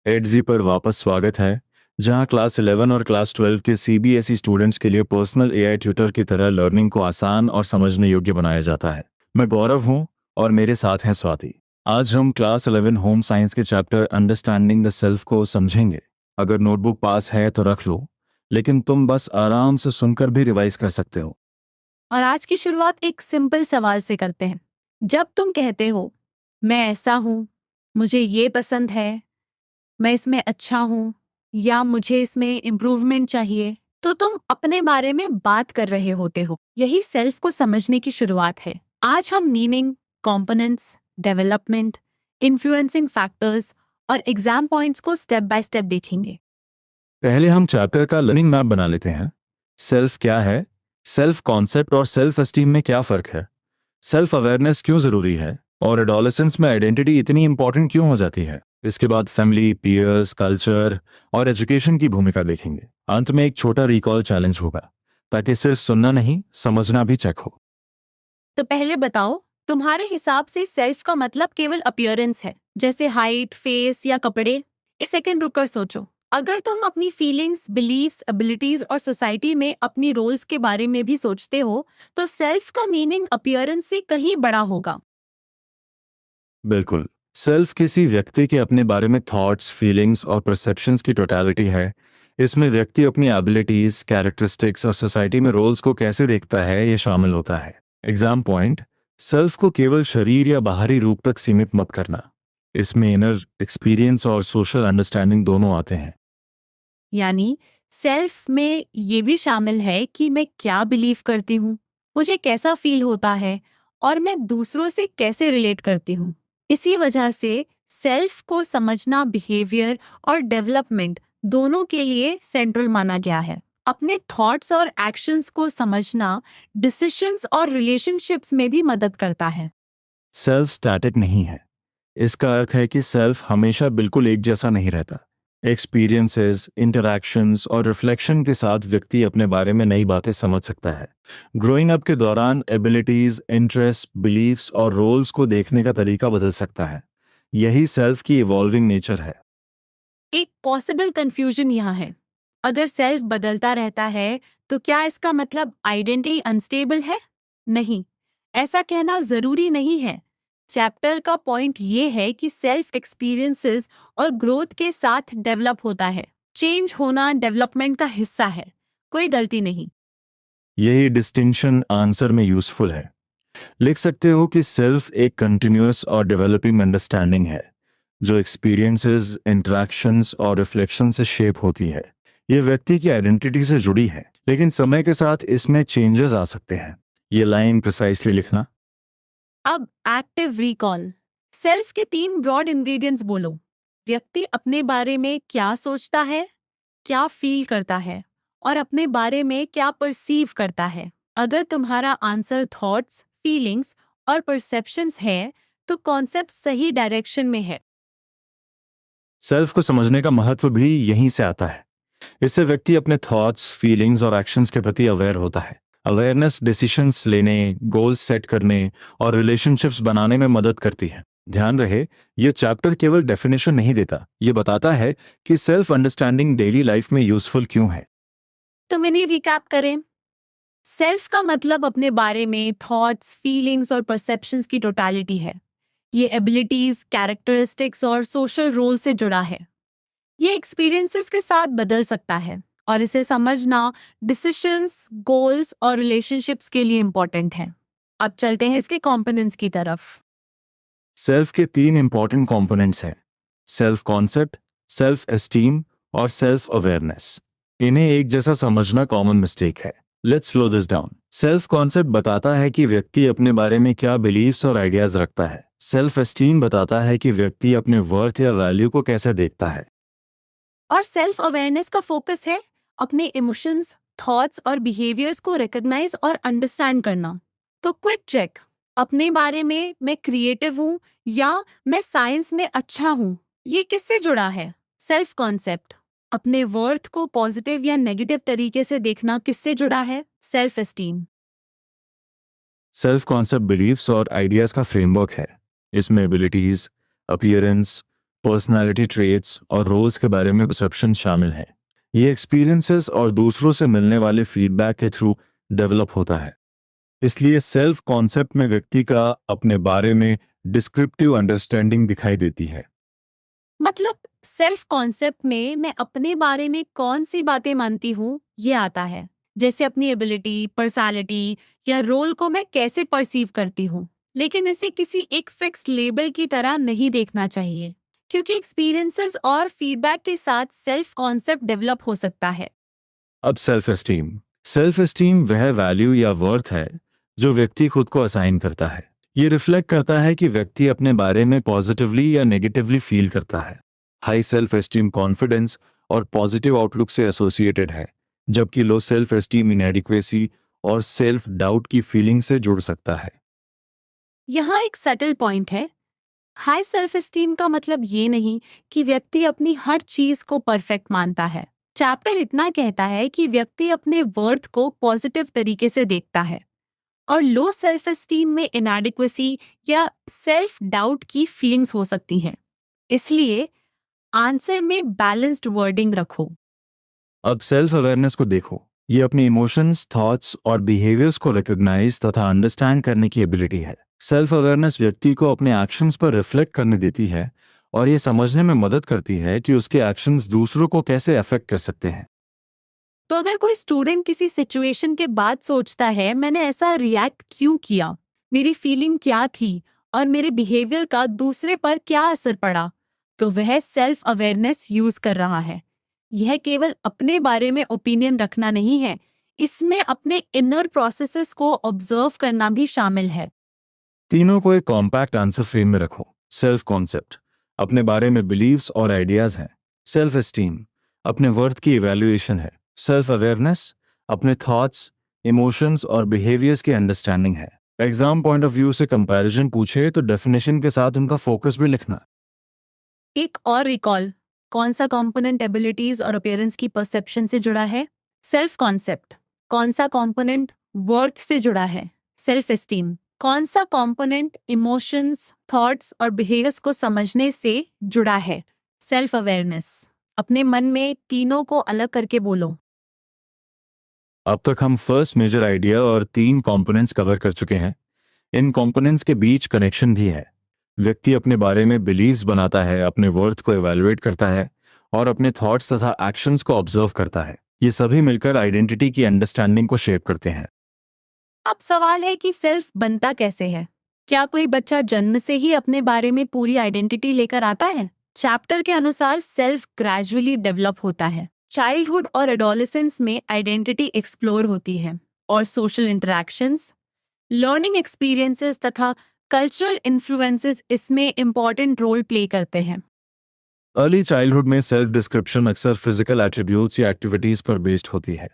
एडजी पर वापस स्वागत है, जहां क्लास 11 और क्लास 12 के सीबीएसई स्टूडेंट्स के लिए पर्सनल एआई ट्यूटर की तरह लर्निंग को आसान और समझने योग्य बनाया जाता है। मैं गौरव हूं और मेरे साथ हैं स्वाति। आज हम क्लास 11 होम साइंस के चैप्टर अंडरस्टैंडिंग द सेल्फ को समझेंगे। अगर नोटबुक पास है तो रख लो, लेकिन तुम बस आराम से सुनकर भी रिवाइज कर सकते हो। और आज की शुरुआत एक सिंपल सवाल से करते हैं। जब तुम कहते हो मैं ऐसा हूं, मुझे ये पसंद है, मैं इसमें अच्छा हूं या मुझे इसमें इम्प्रूवमेंट चाहिए, तो तुम अपने बारे में बात कर रहे होते हो। यही सेल्फ को समझने की शुरुआत है। आज हम meaning, components, development, influencing factors और एग्जाम पॉइंट्स को स्टेप बाय स्टेप देखेंगे। पहले हम चैप्टर का लर्निंग मैप बना लेते हैं। सेल्फ क्या है, सेल्फ कॉन्सेप्ट और सेल्फ एस्टीम में क्या फर्क है, सेल्फ अवेयरनेस क्यों जरूरी है और एडोलेसेंस में आइडेंटिटी इतनी इंपॉर्टेंट क्यों हो जाती है। इसके बाद फैमिली, पीयर्स, कल्चर और एजुकेशन की भूमिका देखेंगे। अंत में एक छोटा रिकॉल चैलेंज होगा, ताकि सिर्फ सुनना नहीं, समझना भी चेक हो। तो पहले बताओ, तुम्हारे हिसाब से सेल्फ का मतलब केवल अपीयरेंस है, जैसे हाइट, फेस या कपड़े? एक सेकंड रुककर सोचो। अगर तुम अपनी फीलिंग्स, बिलीव्स, एबिलिटीज और सोसाइटी में अपनी रोल्स के बारे में भी सोचते हो, तो सेल्फ का मीनिंग अपीयरेंस से कहीं बड़ा होगा। बिल्कुल। सेल्फ किसी व्यक्ति के अपने बारे में थॉट्स, फीलिंग्स और परसेप्शंस की टोटलिटी है। इसमें व्यक्ति अपनी एबिलिटीज, कैरेक्टरिस्टिक्स और सोसाइटी में रोल्स को कैसे देखता है, ये शामिल होता है। एग्जाम पॉइंट: सेल्फ को केवल शरीर या बाहरी रूप तक सीमित मत करना। इसमें इनर एक्सपीरियंस और सोशल अंडरस्टैंडिंग दोनों आते हैं। यानी सेल्फ में ये भी शामिल है कि मैं क्या बिलीव करती हूँ, मुझे कैसा फील होता है और मैं दूसरों से कैसे रिलेट करती हूँ। इसी वजह से सेल्फ को समझना बिहेवियर और डेवलपमेंट दोनों के लिए सेंट्रल माना गया है। अपने थॉट्स और एक्शंस को समझना डिसीशंस और रिलेशनशिप्स में भी मदद करता है। सेल्फ स्टैटिक नहीं है। इसका अर्थ है कि सेल्फ हमेशा बिल्कुल एक जैसा नहीं रहता। एक्सपीरियंसेस, इंटरैक्शंस और रिफ्लेक्शन के साथ व्यक्ति अपने बारे में नई बातें समझ सकता है। ग्रोइंग अप के दौरान एबिलिटीज, इंटरेस्ट, बिलीव्स और रोल्स को देखने का तरीका बदल सकता है। यही सेल्फ की इवॉल्विंग नेचर है। एक पॉसिबल कंफ्यूजन यहाँ है। अगर सेल्फ बदलता रहता है, तो क्या इसका मतलब आइडेंटिटी अनस्टेबल है? नहीं, ऐसा कहना जरूरी नहीं है। चैप्टर का पॉइंट ये है कि सेल्फ एक्सपीरियंसेस और ग्रोथ के साथ डेवलप होता है। चेंज होना डेवलपमेंट का हिस्सा है, कोई गलती नहीं। यही डिस्टिंक्शन आंसर में यूजफुल है। लिख सकते हो कि सेल्फ एक कंटिन्यूअस और डेवलपिंग अंडरस्टैंडिंग है, जो एक्सपीरियंसेस, इंटरेक्शंस और रिफ्लेक्शन से शेप होती है। ये व्यक्ति की आइडेंटिटी से जुड़ी है, लेकिन समय के साथ इसमें चेंजेस आ सकते हैं। ये लाइन प्रिसाइसली लिखना। अब एक्टिव रिकॉल। सेल्फ के 3 ब्रॉड इंग्रेडिएंट्स बोलो। व्यक्ति अपने बारे में क्या सोचता है, क्या फील करता है और अपने बारे में क्या परसीव करता है। अगर तुम्हारा आंसर थॉट्स, फीलिंग्स और परसेप्शंस है, तो कॉन्सेप्ट सही डायरेक्शन में है। सेल्फ को समझने का महत्व भी यहीं से आता है। इससे व्यक्ति अपने थॉट्स, फीलिंग्स और एक्शंस के प्रति अवेयर होता है। अवेयरनेस डिसीशंस लेने, गोल्स सेट करने और रिलेशनशिप्स बनाने में मदद करती है। ध्यान रहे, ये चैप्टर केवल डेफिनेशन नहीं देता, ये बताता है कि सेल्फ अंडरस्टैंडिंग डेली लाइफ में यूजफुल क्यों है। तो मिनी रिकैप करें। सेल्फ का मतलब अपने बारे में थॉट्स, फीलिंग्स और परसेप्शंस की टोटलिटी है। ये एबिलिटीज, कैरेक्टरिस्टिक्स और सोशल रोल से जुड़ा है। ये एक्सपीरियंसेस के साथ बदल सकता है और इसे समझना डिसीशंस, गोल्स और रिलेशनशिप्स के लिए इम्पोर्टेंट है। अब चलते हैं इसके कंपोनेंट्स की तरफ। सेल्फ के 3 इंपॉर्टेंट कंपोनेंट्स हैं: सेल्फ कॉन्सेप्ट, सेल्फ एस्टीम और सेल्फ अवेयरनेस। इन्हें एक जैसा समझना कॉमन मिस्टेक है। Let's slow this down. Self concept बताता है कि व्यक्ति अपने बारे में क्या बिलीव्स और आइडियाज रखता है। सेल्फ एस्टीम बताता है कि व्यक्ति अपने वर्थ या वैल्यू को कैसे देखता है। और सेल्फ अवेयरनेस का फोकस है अपने इमोशंस, थॉट्स और बिहेवियर्स को रिकॉग्नाइज और अंडरस्टैंड करना। तो क्विक चेक। अपने बारे में मैं क्रिएटिव हूँ या मैं साइंस में अच्छा हूँ, ये किससे जुड़ा है? Self concept. अपने वर्थ को पॉजिटिव या नेगेटिव तरीके से देखना किससे जुड़ा है? Self esteem. Self concept beliefs और आइडियाज का फ्रेमवर्क है। इसमें एबिलिटीज, अपीयरेंस, पर्सनालिटी ट्रेट्स और रोल्स के बारे में परसेप्शन शामिल है। ये एक्सपीरियंसेस और दूसरों से मिलने वाले फीडबैक के थ्रू डेवलप होता है। इसलिए सेल्फ कॉन्सेप्ट में व्यक्ति का अपने बारे में डिस्क्रिप्टिव अंडरस्टैंडिंग दिखाई देती है। मतलब सेल्फ कॉन्सेप्ट में मैं अपने बारे में कौन सी बातें मानती हूँ ये आता है, जैसे अपनी एबिलिटी, पर्सनालिटी या रोल को मैं कैसे परसीव करती हूँ। लेकिन इसे किसी एक फिक्स लेबल की तरह नहीं देखना चाहिए, क्योंकि एक्सपीरियंसेस और फीडबैक के साथ सेल्फ कॉन्सेप्ट डेवलप हो सकता है। अब सेल्फ एस्टीम वह वैल्यू या वर्थ है जो व्यक्ति खुद को असाइन करता है। ये रिफ्लेक्ट करता है कि व्यक्ति अपने बारे में पॉजिटिवली या नेगेटिवली फील करता है। हाई सेल्फ एस्टीम कॉन्फिडेंस और पॉजिटिव आउटलुक से एसोसिएटेड है, जबकि लो सेल्फ एस्टीम इनएडिक्वेसी और सेल्फ डाउट की फीलिंग से जुड़ सकता है। यहाँ एक सटल पॉइंट है। हाई सेल्फ एस्टीम का मतलब ये नहीं कि व्यक्ति अपनी हर चीज को परफेक्ट मानता है। चैप्टर इतना कहता है कि व्यक्ति अपने वर्थ को पॉजिटिव तरीके से देखता है, और लो सेल्फ एस्टीम में इनएडिक्वेसी या सेल्फ डाउट की फीलिंग्स हो सकती हैं। इसलिए आंसर में बैलेंस्ड वर्डिंग रखो। अब सेल्फ अवेयरनेस को देखो। ये अपने इमोशंस, थॉट्स और बिहेवियर्स को रिकॉग्नाइज तथा अंडरस्टैंड करने की एबिलिटी है। सेल्फ अवेयरनेस व्यक्ति को अपने एक्शंस पर रिफ्लेक्ट करने देती है और ये समझने में मदद करती है कि उसके एक्शंस दूसरों को कैसे अफेक्ट कर सकते हैं। तो अगर कोई स्टूडेंट किसी सिचुएशन के बाद सोचता है मैंने ऐसा रिएक्ट क्यों किया, मेरी फीलिंग क्या थी और मेरे बिहेवियर का दूसरे पर क्या असर पड़ा, तो वह सेल्फ अवेयरनेस यूज कर रहा है। यह केवल अपने बारे में ओपिनियन रखना नहीं है, इसमें अपने इनर प्रोसेसेस को ऑब्जर्व करना भी शामिल है। तीनों को एक कॉम्पैक्ट आंसर फ्रेम में रखो। सेल्फ कॉन्सेप्ट अपने बारे में बिलीव्स और आइडियाज हैं। सेल्फ एस्टीम अपने वर्थ की इवैल्यूएशन है। सेल्फ अवेयरनेस अपने थॉट्स, इमोशंस और बिहेवियर्स की अंडरस्टैंडिंग है। एग्जाम पॉइंट ऑफ व्यू से कंपैरिजन पूछे तो डेफिनेशन के साथ उनका फोकस भी लिखना। एक और रिकॉल, कौन सा कंपोनेंट एबिलिटीज और अपीयरेंस की परसेप्शन से जुड़ा है? Self concept. कौन सा कंपोनेंट वर्थ से जुड़ा है? Self esteem. कौन सा कंपोनेंट इमोशंस, थॉट्स और बिहेवियर्स को समझने से जुड़ा है? Self awareness. अपने मन में तीनों को अलग करके बोलो। अब तक हम फर्स्ट मेजर आइडिया और 3 कंपोनेंट्स कवर कर चुके हैं। इन कंपोनेंट्स के बीच कनेक्शन भी है। व्यक्ति अपने बारे में बिलीव्स बनाता है, अपने वर्थ को एवेलुएट करता है और अपने थॉट्स तथा एक्शंस को ऑब्जर्व करता है। ये सभी मिलकर आइडेंटिटी की अंडरस्टैंडिंग को शेप करते हैं। अब सवाल है कि सेल्फ बनता कैसे है? क्या कोई बच्चा जन्म से ही अपने बारे में पूरी आइडेंटिटी लेकर आता है? चैप्टर के अनुसार सेल्फ ग्रेजुअली डेवलप होता है। चाइल्डहुड और एडोलेसेंस में आइडेंटिटी एक्सप्लोर होती है, और सोशल इंटरेक्शंस, लर्निंग एक्सपीरियंसेस तथा कल्चरल इन्फ्लुएंसेस इसमें इम्पोर्टेंट रोल प्ले करते हैं। अर्ली चाइल्डहुड में सेल्फ डिस्क्रिप्शन अक्सर फिजिकल एट्रीब्यूट्स या एक्टिविटीज पर बेस्ड होती है।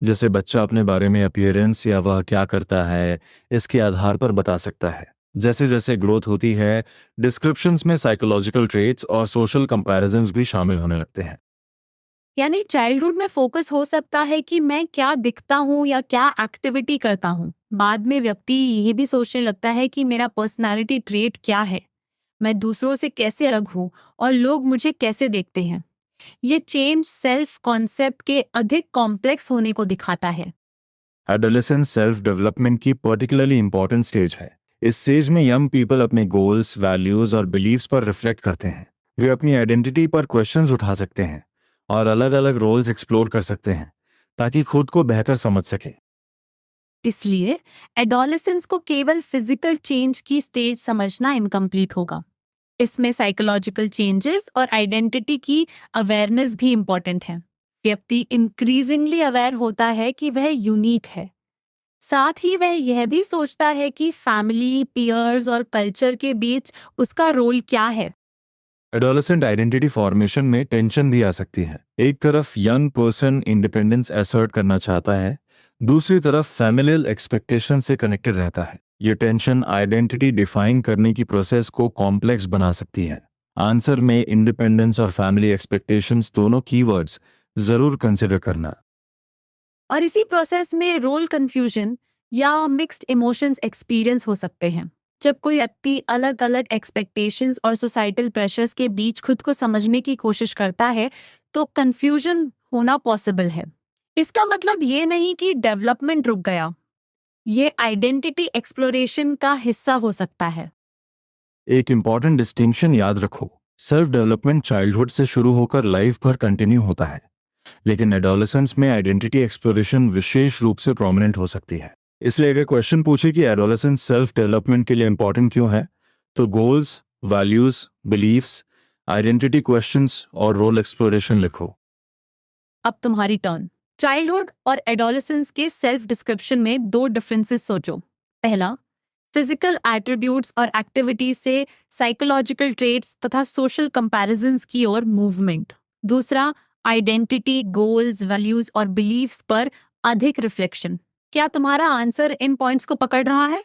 जैसे बच्चा अपने बारे में अपीयरेंस या वह क्या करता है इसके आधार पर बता सकता है। जैसे जैसे ग्रोथ होती है, डिस्क्रिप्शंस में साइकोलॉजिकल ट्रेट्स और सोशल कंपैरिजंस भी शामिल होने लगते हैं। यानी चाइल्डहुड में फोकस हो सकता है कि मैं क्या दिखता हूँ या क्या एक्टिविटी करता हूँ। बाद में व्यक्ति ये भी सोचने लगता है कि मेरा पर्सनालिटी ट्रेट क्या है, मैं दूसरों से कैसे अलग हूँ और लोग मुझे कैसे देखते हैं। ये चेंज सेल्फ कॉन्सेप्ट के अधिक कॉम्प्लेक्स होने को दिखाता है। एडोलेसेंस सेल्फ डेवलपमेंट की पर्टिकुलरली इंपॉर्टेंट स्टेज है। इस स्टेज में यंग पीपल अपने गोल्स, वैल्यूज और बिलीव्स पर रिफ्लेक्ट करते हैं। वे अपनी आइडेंटिटी पर क्वेश्चंस उठा सकते हैं और अलग अलग रोल्स एक्सप्लोर कर सकते हैं ताकि खुद को बेहतर समझ सके। इसलिए एडोलेसेंस को केवल फिजिकल चेंज की स्टेज समझना इनकम्प्लीट होगा। इसमें साइकोलॉजिकल चेंजेस और आइडेंटिटी की अवेयरनेस भी इम्पोर्टेंट है। व्यक्ति इंक्रीजिंगली अवेयर होता है कि वह यूनिक है। साथ ही वह यह भी सोचता है कि फैमिली, पीयर्स और कल्चर के बीच उसका रोल क्या है। एडोलेसेंट आइडेंटिटी फॉर्मेशन में टेंशन भी आ सकती है। एक तरफ यंग पर्सन इंडिपेंडेंस असर्ट करना चाहता है, दूसरी तरफ फैमिलियल एक्सपेक्टेशन से कनेक्टेड रहता है। ये टेंशन आइडेंटिटी डिफाइन करने की प्रोसेस को कॉम्प्लेक्स बना सकती है। आंसर में इंडिपेंडेंस और फैमिली एक्सपेक्टेशंस दोनों कीवर्ड्स जरूर कंसिडर करना। और इसी प्रोसेस में रोल कंफ्यूजन या मिक्स्ड इमोशंस एक्सपीरियंस हो सकते हैं। जब कोई व्यक्ति अलग अलग एक्सपेक्टेशंस और सोसाइटल प्रेशर्स के बीच खुद को समझने की कोशिश करता है तो कंफ्यूजन होना पॉसिबल है। इसका मतलब ये नहीं कि डेवलपमेंट रुक गया, ये आइडेंटिटी एक्सप्लोरेशन का हिस्सा हो सकता है। एक इम्पॉर्टेंट डिस्टिंक्शन याद रखो, सेल्फ डेवलपमेंट चाइल्डहुड से शुरू होकर लाइफ भर कंटिन्यू होता है, लेकिन एडोलेसेंस में आइडेंटिटी एक्सप्लोरेशन विशेष रूप से प्रोमिनेंट हो सकती है। इसलिए अगर क्वेश्चन पूछे कि एडोलेसेंस सेल्फ डेवलपमेंट के लिए इंपॉर्टेंट क्यों है, तो goals, values, beliefs, identity questions और रोल एक्सप्लोरेशन लिखो। अब तुम्हारी टर्न। चाइल्डहुड और एडोलेसेंस के सेल्फ डिस्क्रिप्शन में दो डिफरेंसेस सोचो। पहला, फिजिकल एट्रीब्यूट्स और एक्टिविटीज से साइकोलॉजिकल ट्रेट्स तथा सोशल कंपैरिजंस की ओर मूवमेंट। दूसरा, आइडेंटिटी, गोल्स, वैल्यूज और बिलीव्स पर अधिक रिफ्लेक्शन। क्या तुम्हारा आंसर इन पॉइंट्स को पकड़ रहा है?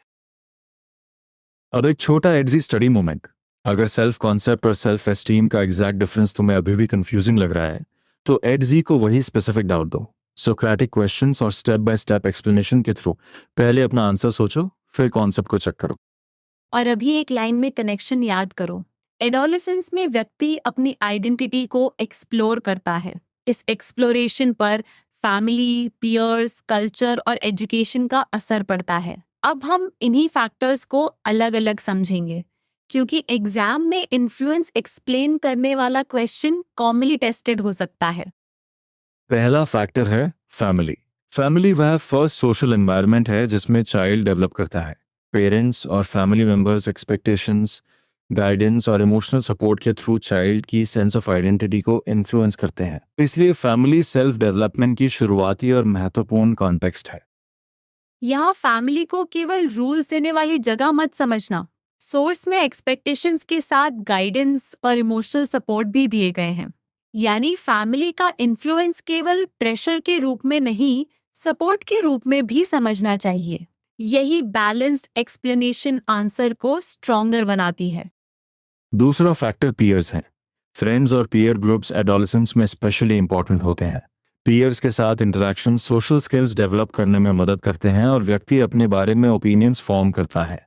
और एक छोटा एडजी स्टडी मोमेंट, अगर सेल्फ कॉन्सेप्ट और सेल्फ एस्टीम का एग्जैक्ट डिफरेंस तुम्हें अभी भी कंफ्यूजिंग लग रहा है, तो एडजी को वही स्पेसिफिक डाउट दो। सोक्रेटिक क्वेश्चंस और स्टेप बाय स्टेप एक्सप्लेनेशन के थ्रू पहले अपना आंसर सोचो, फिर कॉन्सेप्ट को चेक करो। और अभी एक लाइन में कनेक्शन याद करो। एडोलेसेंस में व्यक्ति अपनी आइडेंटिटी को एक्सप्लोर करता है। इस एक्सप्लोरेशन पर फैमिली, पियर्स, कल्चर और एजुकेशन का असर पड़ता है। अब हम इन्हीं फैक्टर्स को अलग अलग समझेंगे, क्योंकि एग्जाम में इन्फ्लुएंस एक्सप्लेन करने वाला क्वेश्चन कॉमनली टेस्टेड हो सकता है। पहला फैक्टर है फैमिली। फैमिली वह फर्स्ट सोशल एनवायरनमेंट है जिसमें चाइल्ड डेवलप करता है। पेरेंट्स और फैमिली मेंबर्स एक्सपेक्टेशंस, गाइडेंस और इमोशनल सपोर्ट के थ्रू चाइल्ड की सेंस ऑफ आइडेंटिटी को इन्फ्लुएंस करते हैं। इसलिए फैमिली सेल्फ डेवलपमेंट की शुरुआती और महत्वपूर्ण कॉन्टेक्स्ट है। यहाँ फैमिली को केवल रूल्स देने वाली जगह मत समझना। सोर्स में एक्सपेक्टेशंस के साथ गाइडेंस और इमोशनल सपोर्ट भी दिए गए हैं। यानी फैमिली का इन्फ्लुएंस केवल प्रेशर के रूप में नहीं, सपोर्ट के रूप में भी समझना चाहिए। यही बैलेंस्ड एक्सप्लेनेशन आंसर को स्ट्रॉन्गर बनाती है। दूसरा फैक्टर पीयर्स हैं। फ्रेंड्स और पीयर ग्रुप्स एडोलेसेंस में स्पेशली इंपॉर्टेंट होते हैं। पीयर्स के साथ इंटरेक्शन सोशल स्किल्स डेवलप करने में मदद करते हैं और व्यक्ति अपने बारे में ओपिनियंस फॉर्म करता है।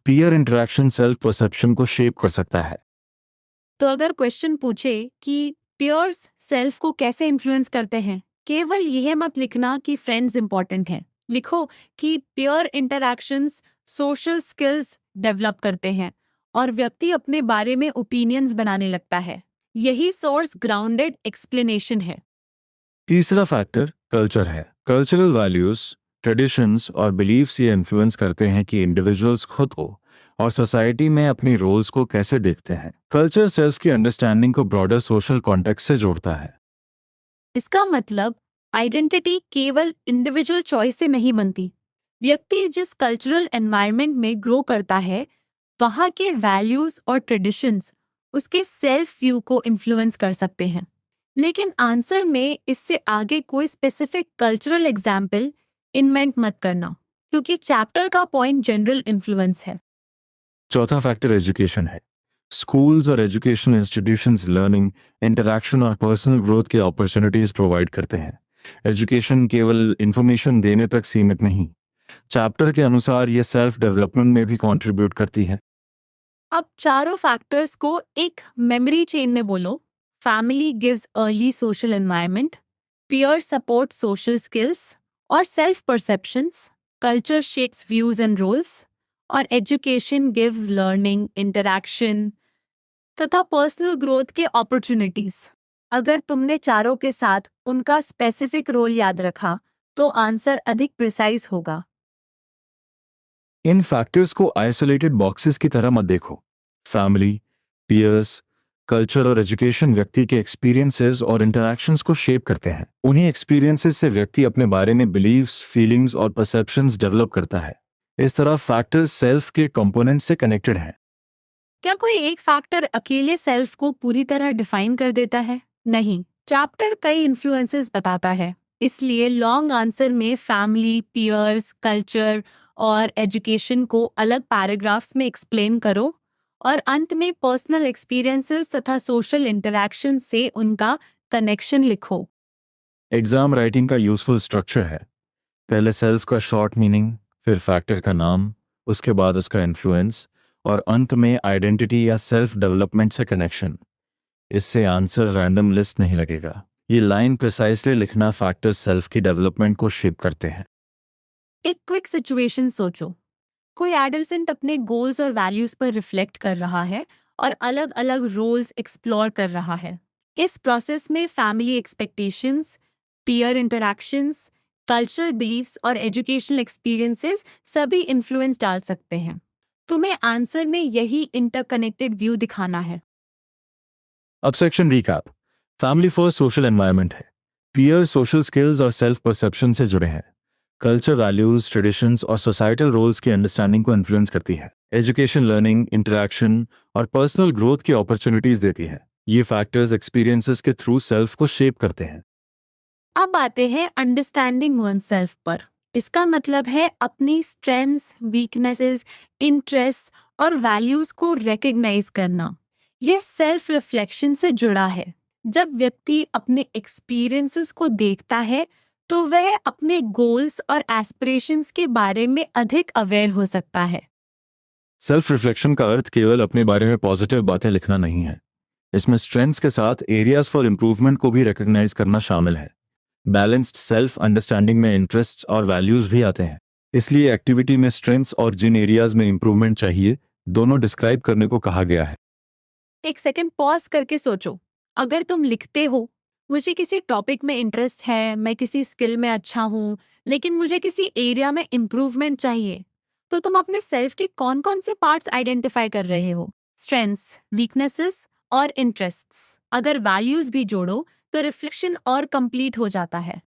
पीयर इंटरेक्शन सेल्फ परसेप्शन को शेप कर सकता है। तो अगर क्वेश्चन पूछे कि पियर्स सेल्फ को कैसे इन्फ्लुएंस करते हैं, केवल यह मत लिखना कि फ्रेंड्स इंपॉर्टेंट हैं। लिखो कि पियर इंटरैक्शंस सोशल स्किल्स डेवलप करते हैं और व्यक्ति अपने बारे में ओपिनियंस बनाने लगता है। यही सोर्स ग्राउंडेड एक्सप्लेनेशन है। तीसरा फैक्टर कल्चर है। कल्चरल वैल्यूज, ट्रेडिशंस और बिलीव्स ये इन्फ्लुएंस करते हैं कि इंडिविजुअल्स खुद को और सोसाइटी में अपनी रोल्स को कैसे देखते हैं। कल्चर सेल्फ की अंडरस्टैंडिंग को ब्रॉडर सोशल कॉन्टेक्स्ट से जोड़ता है। इसका मतलब आइडेंटिटी केवल इंडिविजुअल चॉइस से नहीं बनती। व्यक्ति जिस कल्चरल एनवायरनमेंट में ग्रो करता है, वहाँ के वैल्यूज और ट्रेडिशंस उसके सेल्फ व्यू को इन्फ्लुएंस कर सकते हैं। लेकिन आंसर में इससे आगे कोई स्पेसिफिक कल्चरल एग्जाम्पल इन्वेंट मत करना, क्योंकि चैप्टर का पॉइंट जनरल इन्फ्लुएंस है। चौथा फैक्टर एजुकेशन है। स्कूल्स और एजुकेशनल इंस्टीट्यूशंस लर्निंग, इंटरैक्शन और पर्सनल ग्रोथ के अपॉर्चुनिटीज प्रोवाइड करते हैं। एजुकेशन केवल इंफॉर्मेशन देने तक सीमित नहीं, चैप्टर के अनुसार ये सेल्फ डेवलपमेंट में भी कंट्रीब्यूट करती है। अब चारों फैक्टर्स को एक मेमोरी चेन में बोलो। Family gives early social environment, peer support social skills और self perceptions, culture shapes views and roles और education gives learning, interaction तथा personal growth के opportunities। अगर तुमने चारों के साथ उनका स्पेसिफिक रोल याद रखा तो आंसर अधिक प्रिसाइज होगा। इन फैक्टर्स को आइसोलेटेड बॉक्सेस की तरह मत देखो। फैमिली, पीयर्स, कल्चर और एजुकेशन व्यक्ति के एक्सपीरियंसेस और इंटरैक्शंस को शेप करते हैं। उन्हीं एक्सपीरियंसेस से व्यक्ति अपने बारे में बिलीव्स, फीलिंग्स और परसेप्शंस डेवलप करता है। इस तरह फैक्टर्स सेल्फ के कंपोनेंट से कनेक्टेड हैं। क्या कोई एक फैक्टर अकेले सेल्फ को पूरी तरह डिफाइन कर देता है? नहीं, चैप्टर कई इन्फ्लुएंसेस बताता है। इसलिए लॉन्ग आंसर में फैमिली, पीयर्स, कल्चर और एजुकेशन को अलग पैराग्राफ्स में एक्सप्लेन करो और अंत में पर्सनल एक्सपीरियंसेस तथा सोशल इंटरैक्शन से उनका कनेक्शन लिखो। एग्जाम राइटिंग का यूजफुल स्ट्रक्चर है। पहले सेल्फ का शॉर्ट मीनिंग, फिर फैक्टर का नाम, उसके बाद उसका इन्फ्लुएंस और अंत में आइडेंटिटी या सेल्फ डेवलपमेंट से कनेक्शन। इससे आंसर रैंडम लिस्ट नहीं लगेगा। ये लाइन प्रिसाइसली लिखना फैक्टर्स सेल्फ की डेवलपमेंट को शेप करते हैं। एक क्विक सिचुएशन सोचो। कोई एडolescent अपने गोल्स और वैल्यूज पर रिफ्लेक्ट कर रहा है और अलग अलग रोल्स एक्सप्लोर कर रहा है। इस प्रोसेस में family expectations, peer interactions, cultural beliefs और एजुकेशनल एक्सपीरियंसेस सभी इन्फ्लुएंस डाल सकते हैं। तुम्हें आंसर में यही इंटरकनेक्टेड व्यू दिखाना है। अब section recap. Family first social environment है। पीयर सोशल स्किल्स और सेल्फ परसेप्शन से जुड़े हैं। कल्चर, वैल्यूज, ट्रेडिशंस और सोसाइटल रोल्स की अंडरस्टैंडिंग को इन्फ्लुएंस करती है। एजुकेशन, लर्निंग, इंटरैक्शन और पर्सनल ग्रोथ की अपॉर्चुनिटीज देती है। ये फैक्टर्स एक्सपीरियंसेस के थ्रू सेल्फ को शेप करते हैं। अब आते हैं अंडरस्टैंडिंग वन सेल्फ पर। इसका मतलब है अपनी स्ट्रेंथ्स, वीकनेसेस, इंटरेस्ट और वैल्यूज को रिकग्नाइज करना। यह सेल्फ रिफ्लेक्शन से जुड़ा है। जब व्यक्ति अपने एक्सपीरियंसेस को देखता है तो वह अपने गोल्स और एस्पिरेशंस के बारे में अधिक अवेयर हो सकता है। सेल्फ रिफ्लेक्शन का अर्थ केवल अपने बारे में पॉजिटिव बातें लिखना नहीं है। इसमें स्ट्रेंथ्स के साथ एरियाज फॉर इम्प्रूवमेंट को भी रिकग्नाइज करना शामिल है। बैलेंस्ड सेल्फ अंडरस्टैंडिंग में इंटरेस्ट्स और वैल्यूज भी आते हैं। इसलिए एक्टिविटी में स्ट्रेंथ्स और जिन एरियाज में इंप्रूवमेंट चाहिए, दोनों डिस्क्राइब करने को कहा गया है। एक सेकंड पॉज करके सोचो। अगर तुम लिखते हो, मुझे किसी टॉपिक में इंटरेस्ट है, मैं किसी स्किल में अच्छा हूँ, लेकिन मुझे किसी एरिया में इम्प्रूवमेंट चाहिए, तो तुम अपने सेल्फ के कौन कौन से पार्ट्स आइडेंटिफाई कर रहे हो? स्ट्रेंथ्स, वीकनेसेस और इंटरेस्ट्स। अगर वैल्यूज भी जोड़ो तो रिफ्लेक्शन और कंप्लीट हो जाता है।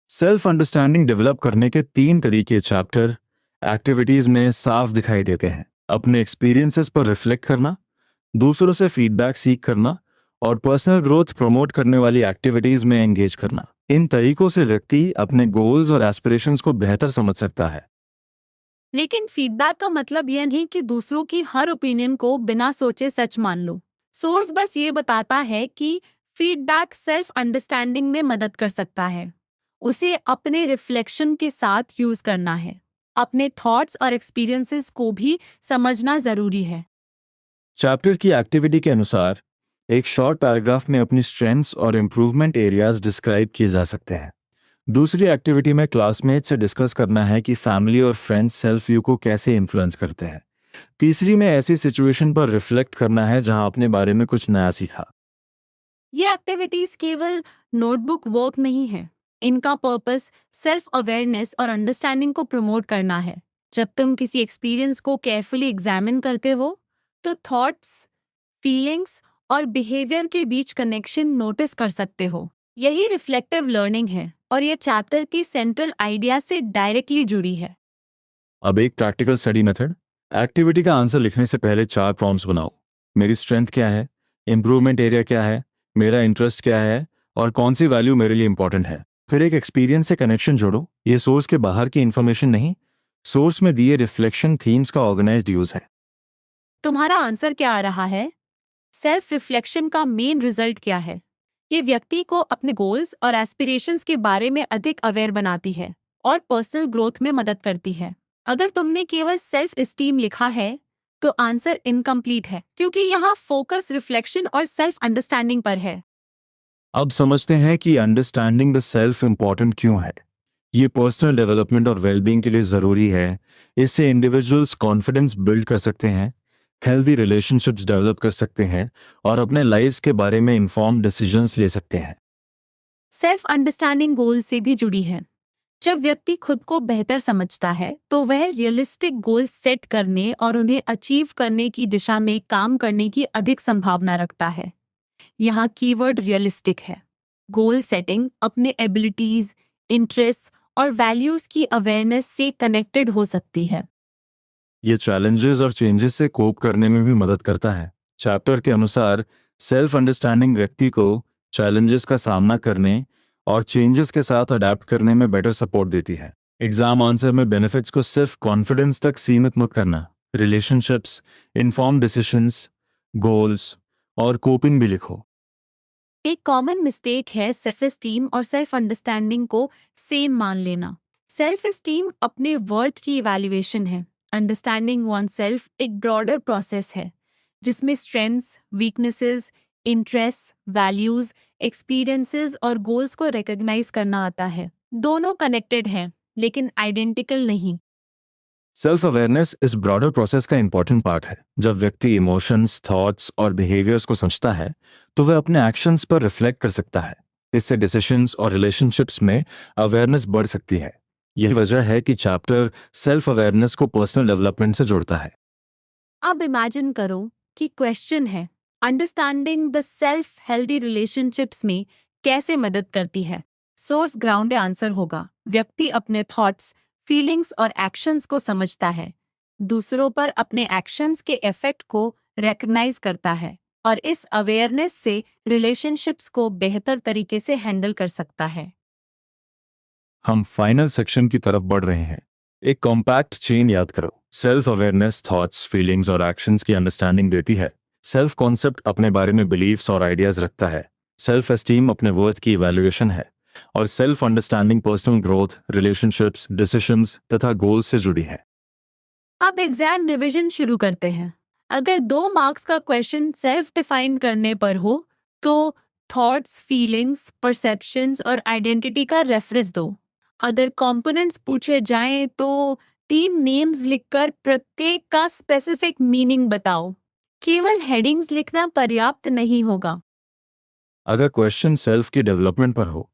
सेल्फ अंडरस्टैंडिंग डेवलप करने के 3 तरीके चैप्टर एक्टिविटीज में साफ दिखाई देते हैं। अपने एक्सपीरियंसेस पर रिफ्लेक्ट करना, दूसरों से फीडबैक सीख करना और पर्सनल ग्रोथ प्रमोट करने वाली एक्टिविटीज में एंगेज करना। इन तरीकों से व्यक्ति अपने गोल्स और एस्पिरेशंस को बेहतर समझ सकता है। लेकिन फीडबैक का मतलब यह नहीं कि दूसरों की हर ओपिनियन को बिना सोचे सच मान लो। सोर्स बस ये बताता है कि फीडबैक सेल्फ अंडरस्टैंडिंग में मदद कर सकता है। उसे अपने रिफ्लेक्शन के साथ यूज करना है। अपने थॉट्स और एक्सपीरियंसेस को भी समझना जरूरी है। चैप्टर की एक्टिविटी के अनुसार एक शॉर्ट पैराग्राफ में अपनी स्ट्रेंथ्स और इम्प्रूवमेंट एरियाज डिस्क्राइब किए जा सकते हैं। दूसरी एक्टिविटी में क्लासमेट से डिस्कस करना है कि फैमिली और फ्रेंड्स सेल्फ व्यू को कैसे इन्फ्लुएंस करते हैं। तीसरी में ऐसी सिचुएशन पर रिफ्लेक्ट करना है जहां अपने बारे में कुछ नया सीखा। ये एक्टिविटीज केवल नोटबुक वर्क नहीं है। इनका पर्पस सेल्फ अवेयरनेस और अंडरस्टैंडिंग को प्रमोट करना है। जब तुम किसी एक्सपीरियंस को केयरफुली एग्जामिन करते हो तो थॉट्स, फीलिंग्स और बिहेवियर के बीच कनेक्शन नोटिस कर सकते हो। यही रिफ्लेक्टिव लर्निंग है और ये चैप्टर की सेंट्रल आइडिया से डायरेक्टली जुड़ी है। अब एक प्रैक्टिकल स्टडी मेथड। एक्टिविटी का आंसर लिखने से पहले 4 प्रॉम्प्ट्स बनाओ। मेरी स्ट्रेंथ क्या है, इंप्रूवमेंट एरिया क्या है, मेरा इंटरेस्ट क्या है और कौन सी वैल्यू मेरे लिए इंपॉर्टेंट है। फिर एक एक्सपीरियंस से कनेक्शन जोड़ो। ये सोर्स के बाहर की इंफॉर्मेशन नहीं, सोर्स में दिए रिफ्लेक्शन थीम्स का ऑर्गेनाइज्ड यूज है। तुम्हारा आंसर क्या आ रहा है? सेल्फ रिफ्लेक्शन का मेन रिजल्ट क्या है? ये व्यक्ति को अपने गोल्स और एस्पिरेशंस के बारे में अधिक अवेयर बनाती है और पर्सनल ग्रोथ में मदद करती है। अगर तुमने केवल सेल्फ एस्टीम लिखा है तो आंसर इनकम्प्लीट है, क्योंकि यहाँ फोकस रिफ्लेक्शन और सेल्फ अंडरस्टैंडिंग पर है। अब समझते हैं कि अंडरस्टैंडिंग द सेल्फ इंपॉर्टेंट क्यों है। ये पर्सनल डेवलपमेंट और वेलबींग के लिए ज़रूरी है। इससे इंडिविजुअल्स कॉन्फिडेंस बिल्ड कर सकते हैं, हेल्दी रिलेशनशिप्स डेवलप कर सकते हैं और अपने लाइफ्स के बारे में इंफॉर्म्ड डिसीजंस ले सकते हैं। सेल्फ अंडरस्टैंडिंग गोल से भी जुड़ी है। जब व्यक्ति खुद को बेहतर समझता है तो वह रियलिस्टिक गोल सेट करने और उन्हें अचीव करने की दिशा में काम करने की अधिक संभावना रखता है। यहाँ कीवर्ड रियलिस्टिक है। गोल सेटिंग अपने एबिलिटीज, इंटरेस्ट और वैल्यूज की अवेयरनेस से कनेक्टेड हो सकती है। ये चैलेंजेस और चेंजेस से कोप करने में भी मदद करता है। चैप्टर के अनुसार सेल्फ अंडरस्टैंडिंग व्यक्ति को चैलेंजेस का सामना करने और चेंजेस के साथ अडेप्ट करने में बेटर सपोर्ट देती है। एग्जाम आंसर में बेनिफिट्स को सिर्फ कॉन्फिडेंस तक सीमित मत करना। रिलेशनशिप्स, इन्फॉर्म डिसीशंस, गोल्स और कोपिंग भी लिखो। एक कॉमन मिस्टेक है सेल्फ एस्टीम और सेल्फ अंडरस्टैंडिंग को सेम मान लेना। सेल्फ एस्टीम अपने वर्थ की इवैल्यूएशन है। अंडरस्टैंडिंग वन सेल्फ एक ब्रॉडर प्रोसेस है जिसमें strengths, weaknesses, interest, values, experiences और गोल्स को रिकॉग्नाइज करना आता है। दोनों कनेक्टेड हैं लेकिन आइडेंटिकल नहीं। सेल्फ अवेयरनेस इस ब्रॉडर प्रोसेस का इंपॉर्टेंट पार्ट है। जब व्यक्ति इमोशंस, थॉट्स और बिहेवियर्स को समझता है तो वह अपने एक्शंस पर रिफ्लेक्ट कर सकता है। इससे डिसीजंस और रिलेशनशिप्स में अवेयरनेस बढ़ सकती है। यही वजह है कि चैप्टर सेल्फ अवेयरनेस को पर्सनल डेवलपमेंट से जोड़ता है। अब इमेजिन करो कि क्वेश्चन है, understanding the self healthy relationships में कैसे मदद करती है। सोर्स ग्राउंड आंसर होगा, व्यक्ति अपने थॉट्स, फीलिंग्स और एक्शंस को समझता है, दूसरों पर अपने एक्शंस के इफेक्ट को रिकग्नाइज करता है और इस अवेयरनेस से रिलेशनशिप्स को बेहतर तरीके से हैंडल कर सकता है। हम फाइनल सेक्शन की तरफ बढ़ रहे हैं। एक कॉम्पैक्ट चेन याद करो। सेल्फ अवेयरनेस थॉट्स, फीलिंग्स और एक्शंस की अंडरस्टैंडिंग देती है। सेल्फ कॉन्सेप्ट अपने बारे में बिलीव्स और आइडियाज रखता है। सेल्फ एस्टीम अपने वर्थ की इवैल्यूएशन है। और self understanding personal growth, relationships, decisions तथा गोल्स से जुड़ी है। अब एग्जाम रिवीजन शुरू करते हैं। अगर 2 मार्क्स का क्वेश्चन सेल्फ डिफाइन करने पर हो तो थॉट्स, फीलिंग्स, परसेप्शंस और आइडेंटिटी का रेफरेंस दो। अगर कंपोनेंट्स पूछे जाएं तो 3 नेम्स लिखकर प्रत्येक का स्पेसिफिक मीनिंग बताओ। केवल हेडिंग्स लिखना पर्याप्त नहीं होगा। अगर क्वेश्चन सेल्फ की डेवलपमेंट पर हो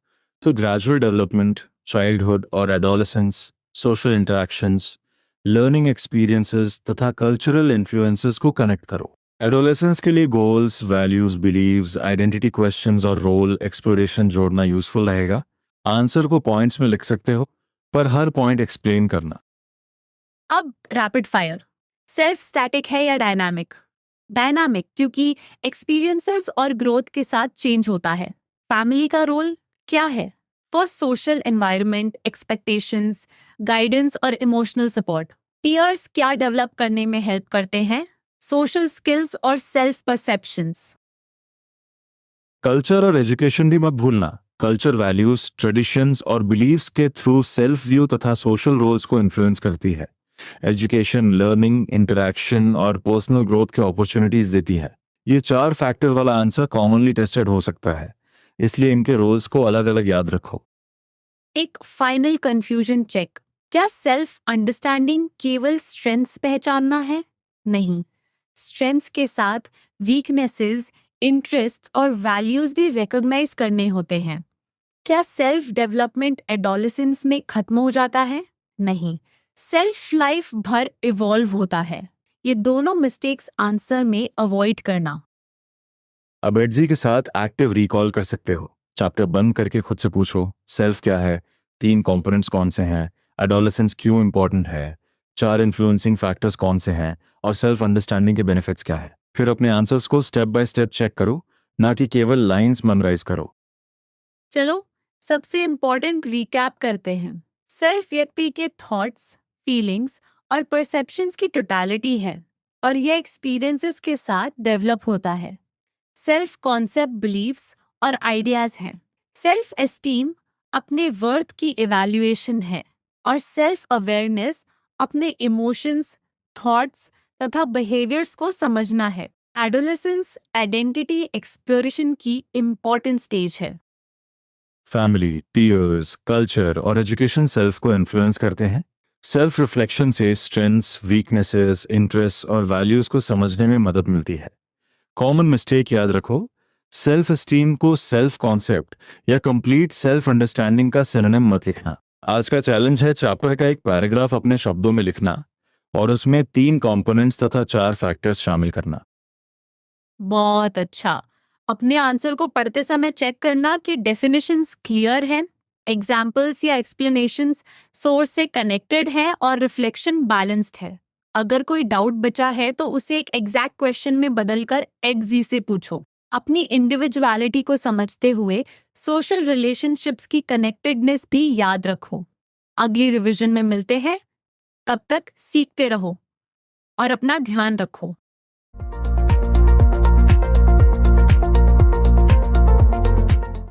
तो ग्रेजुअल डेवलपमेंट, चाइल्डहुड और adolescence, social interactions, learning experiences तथा कल्चरल इन्फ्लुएंसेस को कनेक्ट करो। एडोलेसेंस के लिए goals, values, beliefs, identity questions और रोल एक्सप्लोरेशन जोड़ना यूजफुल रहेगा। आंसर को पॉइंट्स में लिख सकते हो, पर हर पॉइंट एक्सप्लेन करना। अब रैपिड फायर। सेल्फ स्टैटिक है या डायनामिक? डायनामिक क्योंकि एक्सपीरियंसेस और ग्रोथ के साथ चेंज होता है। फैमिली का रोल क्या है? First, social environment, expectations, guidance और इमोशनल सपोर्ट। पीयर्स क्या डेवलप करने में हेल्प करते हैं? सोशल स्किल्स और सेल्फ परसेप्शंस। कल्चर और एजुकेशन भी मत भूलना। कल्चर वैल्यूज, ट्रेडिशंस और बिलीव्स के थ्रू सेल्फ व्यू तथा सोशल रोल्स को इन्फ्लुएंस करती है। एजुकेशन लर्निंग, इंटरैक्शन और पर्सनल ग्रोथ के अपॉर्चुनिटीज देती है। ये 4 फैक्टर वाला आंसर कॉमनली टेस्टेड हो सकता है, इसलिए इनके रोल्स को अलग अलग याद रखो। एक फाइनल कंफ्यूजन चेक। क्या सेल्फ अंडरस्टैंडिंग केवल स्ट्रेंथ्स पहचानना है? नहीं, स्ट्रेंथ्स के साथ वीकनेसेस, इंटरेस्ट और वैल्यूज भी रिकॉग्नाइज करने होते हैं। क्या सेल्फ डेवलपमेंट एडोलेसेंस में खत्म हो जाता है? नहीं, सेल्फ लाइफ भर इवॉल्व होता है। ये दोनों मिस्टेक्स आंसर में अवॉइड करना। अब एडजी के साथ एक्टिव रिकॉल कर सकते हो। चैप्टर बंद करके खुद से पूछो, सेल्फ क्या है, 3 कंपोनेंट्स कौन से हैं, एडोलेसेंस क्यों इंपॉर्टेंट है, 4 इन्फ्लुएंसिंग फैक्टर्स कौन से हैं और सेल्फ अंडरस्टैंडिंग के बेनिफिट्स क्या है। फिर अपने आंसर्स को स्टेप बाय स्टेप चेक करो, ना कि केवल लाइंस मेमोराइज करो। चलो सबसे इम्पोर्टेंट रिकैप करते हैं। सेल्फ व्यक्ति के थॉट्स, फीलिंग्स और परसेप्शंस की टोटलिटी है और यह एक्सपीरियंसेस के साथ डेवलप होता है। सेल्फ कॉन्सेप्ट, बिलीव्स और आइडियाज हैं। सेल्फ एस्टीम अपने वर्थ की इवैल्यूएशन है और सेल्फ अवेयरनेस अपने इमोशंस, थॉट्स तथा बिहेवियर्स को समझना है। एडोलेसेंस आइडेंटिटी एक्सप्लोरेशन की इम्पोर्टेंट स्टेज है। फैमिली, पीयर्स, कल्चर और एजुकेशन सेल्फ को इन्फ्लुएंस करते हैं। सेल्फ रिफ्लेक्शन से स्ट्रेंथ्स, वीकनेसेस, इंटरेस्ट और वैल्यूज को समझने में मदद मिलती है। कॉमन मिस्टेक याद रखो, सेल्फ एस्टीम को सेल्फ कॉन्सेप्ट या कंप्लीट सेल्फ अंडरस्टैंडिंग का सिनोनिम मत लिखना। आज का चैलेंज है चैप्टर का एक पैराग्राफ अपने शब्दों में लिखना और उसमें 3 कंपोनेंट्स तथा 4 फैक्टर्स शामिल करना। बहुत अच्छा। अपने आंसर को पढ़ते समय चेक करना कि डेफिनेशंस क्लियर हैं, एग्जाम्पल्स या एक्सप्लेनेशंस सोर्स से कनेक्टेड हैं और रिफ्लेक्शन बैलेंस्ड है। अगर कोई डाउट बचा है तो उसे एक एग्जैक्ट क्वेश्चन में बदलकर एक्जी से पूछो। अपनी इंडिविजुअलिटी को समझते हुए सोशल रिलेशनशिप्स की कनेक्टेडनेस भी याद रखो। अगली रिवीजन में मिलते हैं, तब तक सीखते रहो और अपना ध्यान रखो।